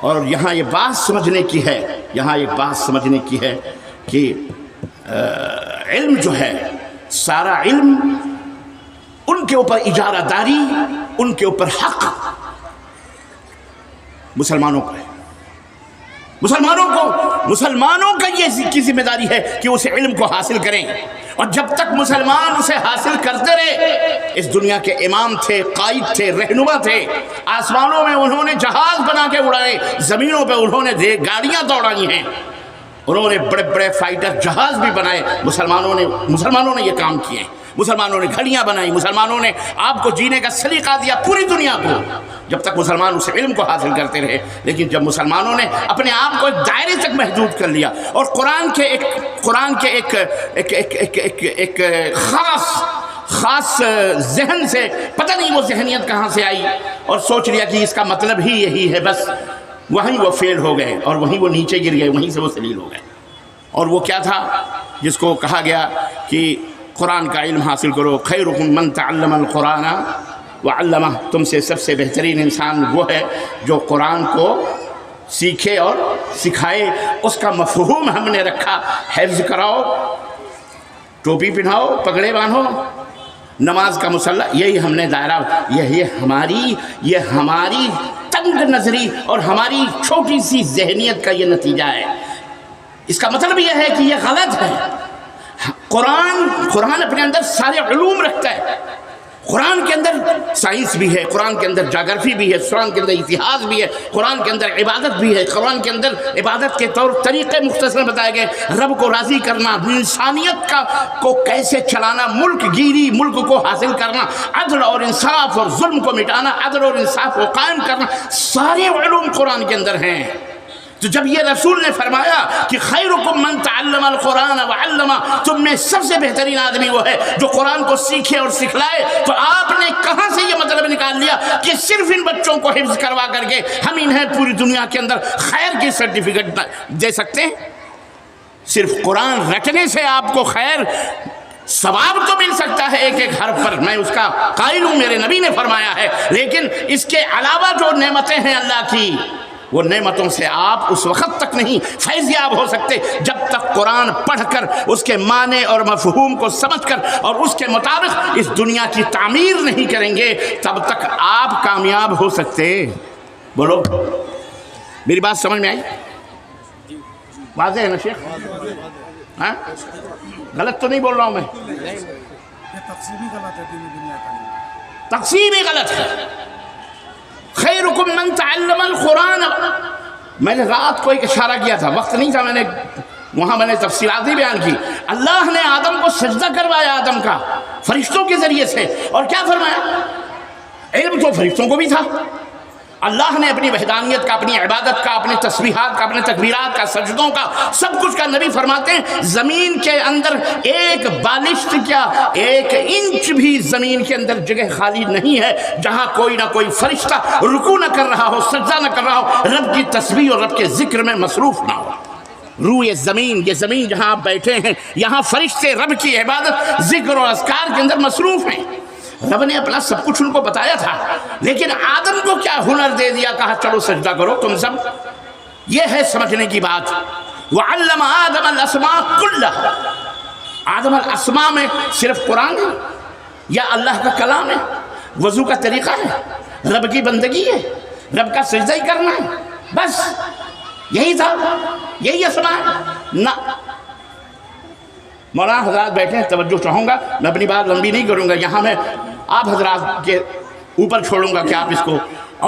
اور یہاں یہ بات سمجھنے کی ہے، کہ علم جو ہے، سارا علم ان کے اوپر اجارہ داری، ان کے اوپر حق مسلمانوں کا ہے۔ مسلمانوں کا یہ کی ذمہ داری ہے کہ اس علم کو حاصل کریں، اور جب تک مسلمان اسے حاصل کرتے رہے، اس دنیا کے امام تھے، قائد تھے، رہنما تھے، آسمانوں میں انہوں نے جہاز بنا کے اڑائے، زمینوں پہ انہوں نے گاڑیاں دوڑائی ہیں، انہوں نے بڑے بڑے فائٹر جہاز بھی بنائے، مسلمانوں نے یہ کام کیے، مسلمانوں نے گھڑیاں بنائی، مسلمانوں نے آپ کو جینے کا سلیقہ دیا پوری دنیا کو، جب تک مسلمان اس علم کو حاصل کرتے رہے۔ لیکن جب مسلمانوں نے اپنے آپ کو ایک دائرے تک محدود کر لیا، اور قرآن کے ایک خاص ذہن سے، پتہ نہیں وہ ذہنیت کہاں سے آئی، اور سوچ لیا کہ اس کا مطلب ہی یہی ہے، بس وہیں وہ فیل ہو گئے، اور وہیں وہ نیچے گر گئے، وہیں سے وہ ذلیل ہو گئے۔ اور وہ کیا تھا جس کو کہا گیا کہ قرآن کا علم حاصل کرو، خیرکم من تعلم القرآن وعلمہ، تم سے سب سے بہترین انسان وہ ہے جو قرآن کو سیکھے اور سکھائے۔ اس کا مفہوم ہم نے رکھا، حفظ کراؤ، ٹوپی پہناؤ، پگڑے باندھو، نماز کا مصلی، یہی ہم نے دائرہ، یہ ہماری تنگ نظری اور ہماری چھوٹی سی ذہنیت کا یہ نتیجہ ہے۔ اس کا مطلب یہ ہے کہ یہ غلط ہے۔ قرآن اپنے اندر سارے علوم رکھتا ہے، قرآن کے اندر سائنس بھی ہے، قرآن کے اندر جغرافی بھی ہے، قرآن کے اندر اتہاس بھی ہے، قرآن کے اندر عبادت بھی ہے، قرآن کے اندر عبادت کے طور طریقے مختصر بتائے گئے، رب کو راضی کرنا، انسانیت کو کیسے چلانا، ملک گیری، ملک کو حاصل کرنا، عدل اور انصاف اور ظلم کو مٹانا، عدل اور انصاف کو قائم کرنا، سارے علوم قرآن کے اندر ہیں۔ تو جب یہ رسول نے فرمایا کہ خیرکم من تعلم القرآن وعلمہ، تم میں سب سے بہترین آدمی وہ ہے جو قرآن کو سیکھے اور سکھلائے، تو آپ نے کہاں سے یہ مطلب نکال لیا کہ صرف ان بچوں کو حفظ کروا کر کے ہم انہیں پوری دنیا کے اندر خیر کی سرٹیفکیٹ دے سکتے ہیں؟ صرف قرآن رٹنے سے آپ کو خیر ثواب تو مل سکتا ہے ایک حرف پر، میں اس کا قائل ہوں، میرے نبی نے فرمایا ہے، لیکن اس کے علاوہ جو نعمتیں ہیں اللہ کی، وہ نعمتوں سے آپ اس وقت تک نہیں فیض یاب ہو سکتے جب تک قرآن پڑھ کر اس کے معنی اور مفہوم کو سمجھ کر اور اس کے مطابق اس دنیا کی تعمیر نہیں کریں گے، تب تک آپ کامیاب ہو سکتے۔ بولو، میری بات سمجھ میں آئی؟ واضح ہے نا شیخ؟ ہاں، غلط تو نہیں بول رہا ہوں میں؟ تقسیم ہی غلط ہے۔ خیرکم من تعلم القرآن، میں نے رات کو ایک اشارہ کیا تھا، وقت نہیں تھا، میں نے تفصیلات ہی بیان کی۔ اللہ نے آدم کو سجدہ کروایا، آدم کا فرشتوں کے ذریعے سے، اور کیا فرمایا؟ علم تو فرشتوں کو بھی تھا۔ اللہ نے اپنی وحدانیت کا، اپنی عبادت کا، اپنے تسبیحات کا، اپنے تکبیرات کا، سجدوں کا، سب کچھ کا، نبی فرماتے ہیں زمین کے اندر ایک بالشت کیا، 1 انچ بھی زمین کے اندر جگہ خالی نہیں ہے جہاں کوئی نہ کوئی فرشتہ رکوع نہ کر رہا ہو، سجدہ نہ کر رہا ہو، رب کی تسبیح اور رب کے ذکر میں مصروف نہ ہو۔ روئے زمین، یہ زمین جہاں آپ بیٹھے ہیں، یہاں فرشتے رب کی عبادت، ذکر اور اذکار کے اندر مصروف ہیں۔ رب نے اپنا سب کچھ ان کو بتایا تھا، لیکن آدم کو کیا ہنر دے دیا، کہا چلو سجدہ کرو تم سب۔ یہ ہے سمجھنے کی بات۔ وَعَلَّمَ آدَمَ الْأَسْمَاءَ كُلَّهَا، آدم الاسماء میں صرف قرآن ہے یا اللہ کا کلام ہے، وضو کا طریقہ ہے، رب کی بندگی ہے، رب کا سجدہ ہی کرنا ہے، بس یہی تھا، یہی اسماء ہے نہ۔ مولانا حضرات بیٹھے ہیں، توجہ چاہوں گا، میں اپنی بات لمبی نہیں کروں گا، یہاں میں آپ حضرات کے اوپر چھوڑوں گا کہ آپ اس کو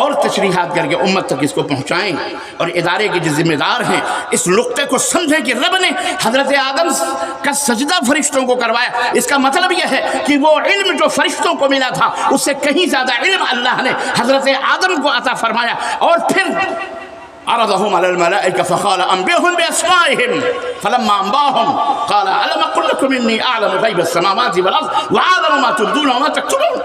اور تشریحات کر کے امت تک اس کو پہنچائیں، اور ادارے کے جو ذمہ دار ہیں اس نقطے کو سمجھیں کہ رب نے حضرت آدم کا سجدہ فرشتوں کو کروایا، اس کا مطلب یہ ہے کہ وہ علم جو فرشتوں کو ملا تھا اس سے کہیں زیادہ علم اللہ نے حضرت آدم کو عطا فرمایا، اور پھر عرضهم على الملائكة فقال أنبئهم بأسمائهم فلما أنبأهم قال ألم أقل لكم إني أعلم غيب السماوات والأرض وأعلم ما تبدون وما تكتمون.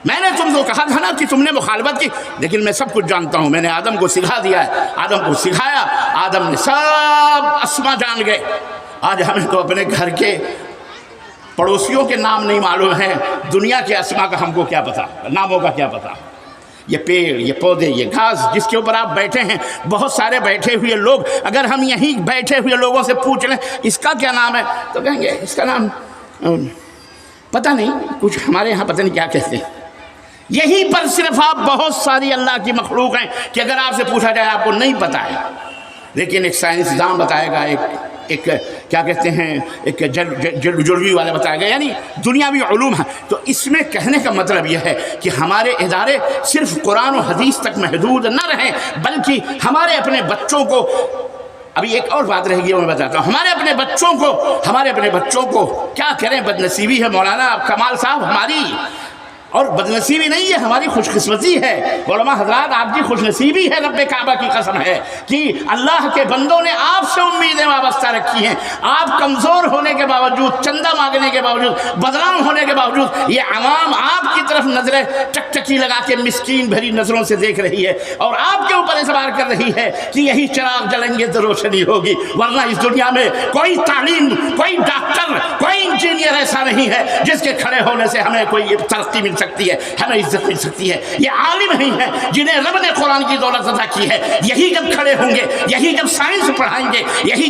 میں نے تم کو کہا تھا نا کہ تم نے مخالفت کی، لیکن میں سب کچھ جانتا ہوں. میں نے آدم کو سکھا دیا ہے، آدم کو سکھایا، آدم نے سب اسما جان گئے. آج ہمیں تو اپنے گھر کے پڑوسیوں کے نام نہیں معلوم ہیں، دنیا کے اسما کا ہم کو کیا پتا، ناموں کا کیا پتا. یہ پیڑ، یہ پودے، یہ گھاس جس کے اوپر آپ بیٹھے ہیں، بہت سارے بیٹھے ہوئے لوگ، اگر ہم یہیں بیٹھے ہوئے لوگوں سے پوچھ لیں اس کا کیا نام ہے تو کہیں گے اس کا نام پتہ نہیں، کچھ ہمارے ہاں پتہ نہیں کیا کہتے ہیں. یہیں پر صرف آپ بہت ساری اللہ کی مخلوق ہیں کہ اگر آپ سے پوچھا جائے آپ کو نہیں پتہ ہے، لیکن ایک سائنسداں بتائے گا، ایک کیا کہتے ہیں، ایک جلوی والا بتائے گا، یعنی دنیاوی علوم ہے. تو اس میں کہنے کا مطلب یہ ہے کہ ہمارے ادارے صرف قرآن و حدیث تک محدود نہ رہیں، بلکہ ہمارے اپنے بچوں کو، ابھی ایک اور بات رہ گئی وہ میں بتاتا ہوں، ہمارے اپنے بچوں کو کیا کریں. بدنصیبی ہے مولانا کمال صاحب ہماری، اور بدنصیبی نہیں ہے، ہماری خوش قسمتی ہے. علماء حضرات آپ کی خوش نصیبی ہے، رب کعبہ کی قسم ہے کہ اللہ کے بندوں نے آپ سے امیدیں وابستہ رکھی ہیں. آپ کمزور ہونے کے باوجود، چندہ مانگنے کے باوجود، بدنام ہونے کے باوجود، یہ عوام آپ کی طرف نظریں چکچکی لگا کے مسکین بھری نظروں سے دیکھ رہی ہے، اور آپ کے اوپر اعتبار کر رہی ہے کہ یہی چراغ جلیں گے تو روشنی ہوگی. ورنہ اس دنیا میں کوئی تعلیم، کوئی ڈاکٹر، کوئی انجینئر ایسا نہیں ہے جس کے کھڑے ہونے سے ہمیں کوئی ترقی مل سکتی ہے، ہمیں عزت مل سکتی ہے. یہ عالم ہی ہیں جنہیں رب نے قرآن کی دولت عطا کی ہے. یہی جب کھڑے ہوں گے، یہی جب سائنس پڑھائیں گے، یہی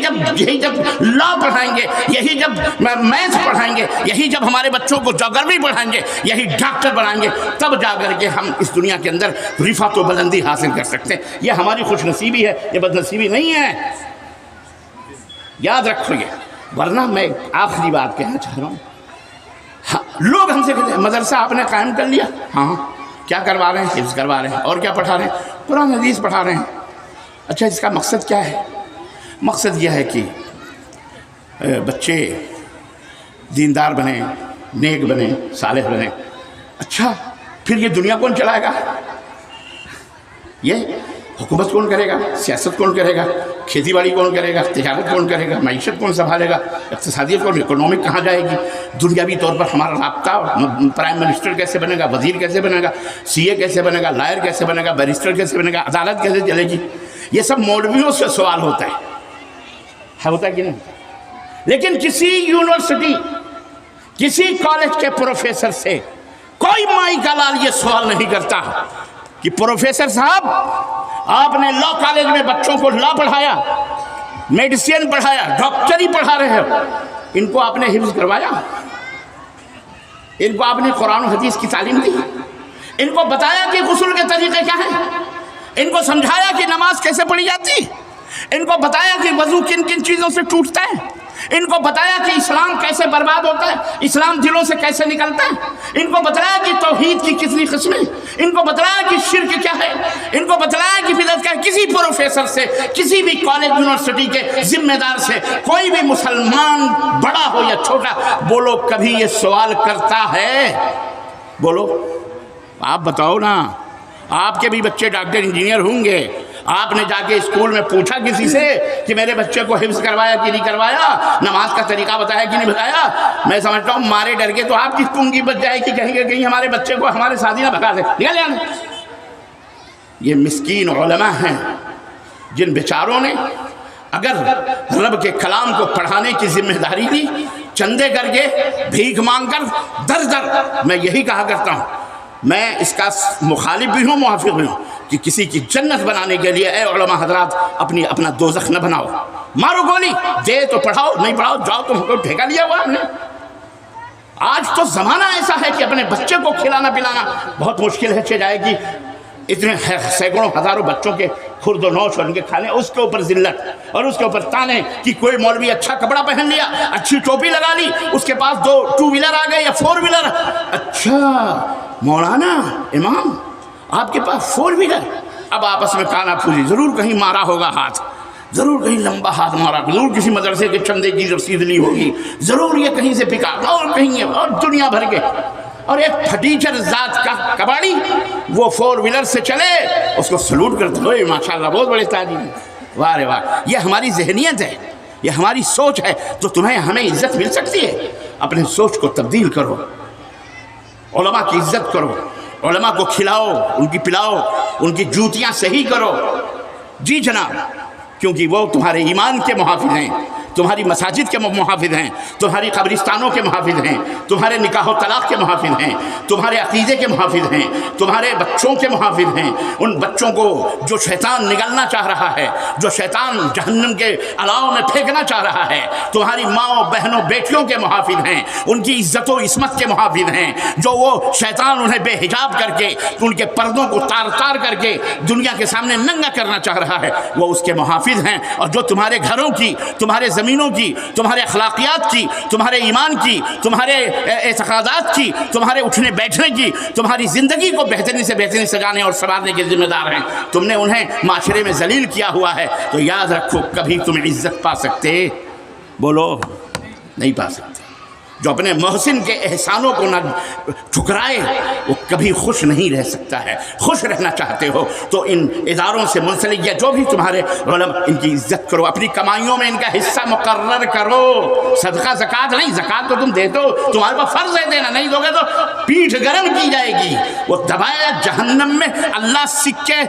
جب لا پڑھائیں گے، یہی جب میتھ پڑھائیں گے، یہی جب ہمارے بچوں کو جغرافی پڑھائیں گے، یہی ڈاکٹر بنائیں گے، تب جا کر کے ہم اس دنیا کے اندر رفعت و بلندی حاصل کر سکتے ہیں. یہ ہماری خوش نصیبی ہے، یہ بد نصیبی نہیں ہے، یاد رکھو یہ. ورنہ میں آخری بات کہنا چاہ رہا ہوں، لوگ ہم سے کہتے ہیں مدرسہ آپ نے قائم کر لیا، ہاں کیا کروا رہے ہیں؟ حفظ کروا رہے ہیں. اور کیا پڑھا رہے ہیں؟ قرآن حدیث پڑھا رہے ہیں. اچھا اس کا مقصد کیا ہے؟ مقصد یہ ہے کہ بچے دیندار بنیں، نیک بنیں، صالح بنیں. اچھا پھر یہ دنیا کون چلائے گا؟ یہ حکومت کون کرے گا؟ سیاست کون کرے گا؟ کھیتی باڑی کون کرے گا؟ تجارت کون کرے گا؟ معیشت کون سنبھالے گا؟ اقتصادیت کون؟ اکنامک کہاں جائے گی؟ دنیاوی طور پر ہمارا رابطہ، پرائم منسٹر کیسے بنے گا؟ وزیر کیسے بنے گا؟ سی اے کیسے بنے گا؟ لائر کیسے بنے گا؟ بیرسٹر کیسے بنے گا؟ عدالت کیسے چلے گی؟ یہ سب مولویوں سے سوال ہوتا ہے کہ نہیں؟ لیکن کسی یونیورسٹی، کسی کالج کے پروفیسر سے کوئی مائی کا لال یہ سوال نہیں کرتا کہ پروفیسر صاحب آپ نے لا کالج میں بچوں کو لا پڑھایا، میڈیسین پڑھایا، ڈاکٹری پڑھا رہے ہو، ان کو آپ نے حفظ کروایا؟ ان کو آپ نے قرآن و حدیث کی تعلیم دی؟ ان کو بتایا کہ غسل کے طریقے کیا ہیں؟ ان کو سمجھایا کہ نماز کیسے پڑھی جاتی؟ ان کو بتایا کہ وضو کن کن چیزوں سے ٹوٹتا ہے؟ ان کو بتایا کہ اسلام کیسے برباد ہوتا ہے، اسلام دلوں سے کیسے نکلتا ہے؟ ان کو بتلایا کہ توحید کی کتنی قسمیں، ان کو بتلایا کہ شرک کیا ہے، ان کو بتلایا کہ بدعت کیا ہے؟ کسی پروفیسر سے، کسی بھی کالج یونیورسٹی کے ذمہ دار سے کوئی بھی مسلمان بڑا ہو یا چھوٹا، بولو کبھی یہ سوال کرتا ہے؟ بولو آپ بتاؤ نا. آپ کے بھی بچے ڈاکٹر انجینئر ہوں گے، آپ نے جا کے اسکول میں پوچھا کسی سے کہ میرے بچے کو حفظ کروایا کہ نہیں کروایا، نماز کا طریقہ بتایا کہ نہیں بتایا؟ میں سمجھتا ہوں مارے ڈر کے تو آپ کی پونگی بچ جائے کہ کہیں گے کہیں ہمارے بچے کو ہمارے ساتھی نہ بھگا دے. نکل جانا. یہ مسکین علماء ہیں جن بیچاروں نے اگر رب کے کلام کو پڑھانے کی ذمہ داری لی، چندے کر کے، بھیک مانگ کر، در در. میں یہی کہا کرتا ہوں، میں اس کا مخالف بھی ہوں، موافق بھی ہوں، کہ کسی کی جنت بنانے کے لیے اے علماء حضرات اپنا دوزخ نہ بناؤ. مارو گولی، دے تو پڑھاؤ، نہیں پڑھاؤ جاؤ، تم کو ٹھیکا لیا ہوا ہم نے. آج تو زمانہ ایسا ہے کہ اپنے بچے کو کھلانا پلانا بہت مشکل ہے. جائے گی اتنے سینکڑوں ہزاروں بچوں کے خرد و نوش ان کے کھانے، اس کے اوپر ذلت اور اس کے اوپر تانے کہ کوئی مولوی اچھا کپڑا پہن لیا، اچھی ٹوپی لگا لی، اس کے پاس 2 ٹو ویلر آ گئے یا 4 ویلر. اچھا مولانا، امام، آپ کے پاس 4 ویلر، اب آپس میں کانا پھوسی، ضرور کہیں مارا ہوگا ہاتھ، ضرور کہیں لمبا ہاتھ مارا، ضرور کسی مدرسے کے چندے کی رسید لی ہوگی، ضرور یہ کہیں سے بکا، اور کہیں اور دنیا بھر کے، اور ایک پھٹیچر ذات کا کباڑی وہ 4 ویلر سے چلے، اس کو سلوٹ کرتے ہوئے ماشاءاللہ بہت بڑے تاجر ہیں، واہ رے واہ۔ یہ ہماری ذہنیت ہے، یہ ہماری سوچ ہے، تو تمہیں ہمیں عزت مل سکتی ہے۔ اپنے سوچ کو تبدیل کرو، علماء کی عزت کرو، علماء کو کھلاؤ، ان کی پلاؤ، ان کی جوتیاں صحیح کرو، جی جناب، کیونکہ وہ تمہارے ایمان کے محافظ ہیں، تمہاری مساجد کے محافظ ہیں، تمہاری قبرستانوں کے محافظ ہیں، تمہارے نکاح و طلاق کے محافظ ہیں، تمہارے عقیدے کے محافظ ہیں، تمہارے بچوں کے محافظ ہیں، ان بچوں کو جو شیطان نگلنا چاہ رہا ہے، جو شیطان جہنم کے الاؤ میں پھینکنا چاہ رہا ہے، تمہاری ماں بہنوں بیٹیوں کے محافظ ہیں، ان کی عزت و عصمت کے محافظ ہیں، جو وہ شیطان انہیں بے حجاب کر کے، ان کے پردوں کو تار تار کر کے دنیا کے سامنے ننگا کرنا چاہ رہا ہے، وہ اس کے محافظ ہیں۔ اور جو تمہارے گھروں کی، تمہارے زمینوں کی، تمہارے اخلاقیات کی، تمہارے ایمان کی، تمہارے اعتقادات کی، تمہارے اٹھنے بیٹھنے کی، تمہاری زندگی کو بہترین سے بہترین سجانے اور سنوارنے کے ذمہ دار ہیں، تم نے انہیں معاشرے میں ذلیل کیا ہوا ہے، تو یاد رکھو کبھی تم عزت پا سکتے، بولو، نہیں پا سکتے۔ جو اپنے محسن کے احسانوں کو نہ ٹھکرائے وہ کبھی خوش نہیں رہ سکتا ہے۔ خوش رہنا چاہتے ہو تو ان اداروں سے منسلک یا جو بھی تمہارے علماء، ان کی عزت کرو، اپنی کمائیوں میں ان کا حصہ مقرر کرو۔ صدقہ زکوٰۃ نہیں، زکوٰۃ تو تم دیتے ہو، تمہارے پاس فرض ہے دینا، نہیں دو گے تو پیٹھ گرم کی جائے گی، وہ دبایا جہنم میں۔ اللہ سکہ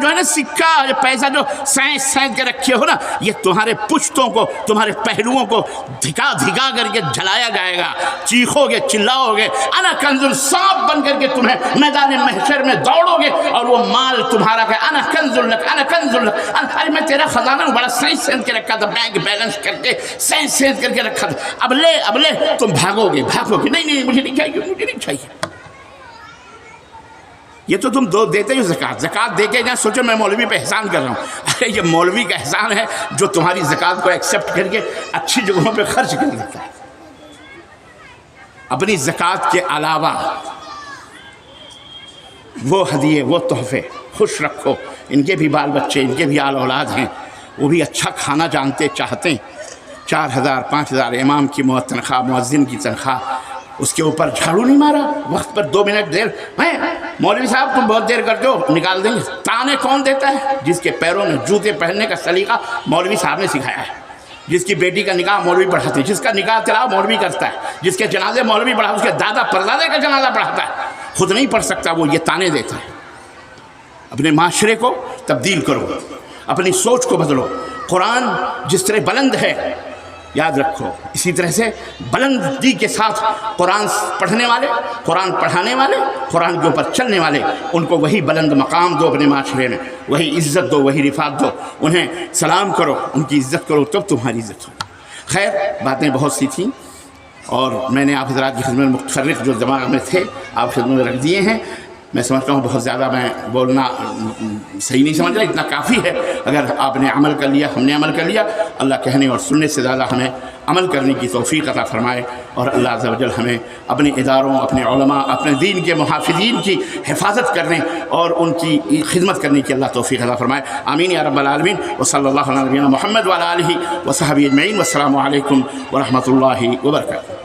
جو ہے نا، سکہ پیسہ جو سینت کے رکھے ہو نا، یہ تمہارے پشتوں کو، تمہارے پہلوؤں کو دھکا دھکا کر کے جلایا جائے گا، چیخو گے، چلاؤ گے، انا کنز، سانپ بن کر کے تمہیں میدان محشر میں دوڑو گے، اور وہ مال تمہارا کہ انا کنز لک، انا کنز لک، ارے میں تیرا خزانہ بڑا سینت کے رکھا تھا، بینک بیلنس کر کے سینت کر کے رکھا تھا، اب لے تم بھاگو گے، نہیں مجھے نہیں چاہیے، مجھے نہیں چاہیے۔ یہ تو تم دیتے ہو زکوٰۃ دے کے جائیں، سوچو میں مولوی پہ احسان کر رہا ہوں، ارے یہ مولوی کا احسان ہے جو تمہاری زکوٰۃ کو ایکسیپٹ کر کے اچھی جگہوں پہ خرچ کر دیتا ہے۔ اپنی زکوٰۃ کے علاوہ وہ ہدیے، وہ تحفے خوش رکھو، ان کے بھی بال بچے، ان کے بھی آل اولاد ہیں، وہ بھی اچھا کھانا جانتے چاہتے ہیں۔ 4000 5000 امام کی تنخواہ، مؤذن کی تنخواہ، اس کے اوپر جھاڑو نہیں مارا، وقت پر 2 منٹ دیر، مولوی صاحب تم بہت دیر کرتے ہو، نکال دیں گے۔ تانے کون دیتا ہے؟ جس کے پیروں میں جوتے پہننے کا سلیقہ مولوی صاحب نے سکھایا ہے، جس کی بیٹی کا نکاح مولوی پڑھاتے ہیں، جس کا نکاح تلاوہ مولوی کرتا ہے، جس کے جنازے مولوی پڑھاتا ہے، اس کے دادا پردادے کا جنازہ پڑھاتا ہے، خود نہیں پڑھ سکتا وہ یہ تانے دیتا ہے۔ اپنے معاشرے کو تبدیل کرو، اپنی سوچ کو بدلو۔ قرآن جس طرح بلند ہے، یاد رکھو اسی طرح سے بلندی کے ساتھ قرآن پڑھنے والے، قرآن پڑھانے والے، قرآن کے اوپر چلنے والے، ان کو وہی بلند مقام دو اپنے معاشرے میں، وہی عزت دو، وہی رفعت دو، انہیں سلام کرو، ان کی عزت کرو، تب تمہاری عزت ہو۔ خیر باتیں بہت سی تھیں اور میں نے آپ حضرات کی خدمت میں متفرق جو دماغ میں تھے آپ خدمت میں رکھ دیے ہیں۔ میں سمجھتا ہوں بہت زیادہ میں بولنا صحیح نہیں سمجھ رہا، اتنا کافی ہے۔ اگر آپ نے عمل کر لیا، ہم نے عمل کر لیا، اللہ کہنے اور سننے سے زیادہ ہمیں عمل کرنے کی توفیق عطا فرمائے، اور اللہ عز و جل ہمیں اپنے اداروں، اپنے علماء، اپنے دین کے محافظین کی حفاظت کرنے اور ان کی خدمت کرنے کی اللہ توفیق عطا فرمائے۔ آمین یا رب العالمین۔ وصلی اللہ علی نبینا محمد وعلی آلہ وصحبہ اجمعین، والسلام علیکم ورحمۃ اللہ وبرکاتہ۔